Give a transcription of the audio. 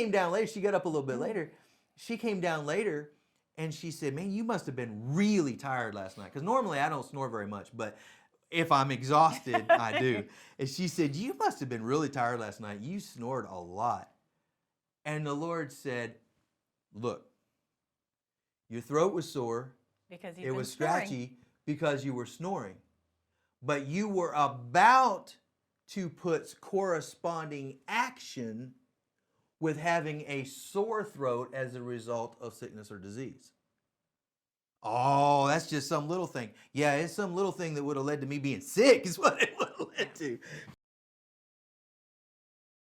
came down later. She got up a little bit later. She came down later and she said, man, you must have been really tired last night. Because normally I don't snore very much, but if I'm exhausted, I do. And she said, you must have been really tired last night. You snored a lot. And the Lord said, look, your throat was sore. Because it was scratchy because you were snoring. But you were about to put corresponding action with having a sore throat as a result of sickness or disease. Oh, that's just some little thing. Yeah, it's some little thing that would have led to me being sick is what it would have led to.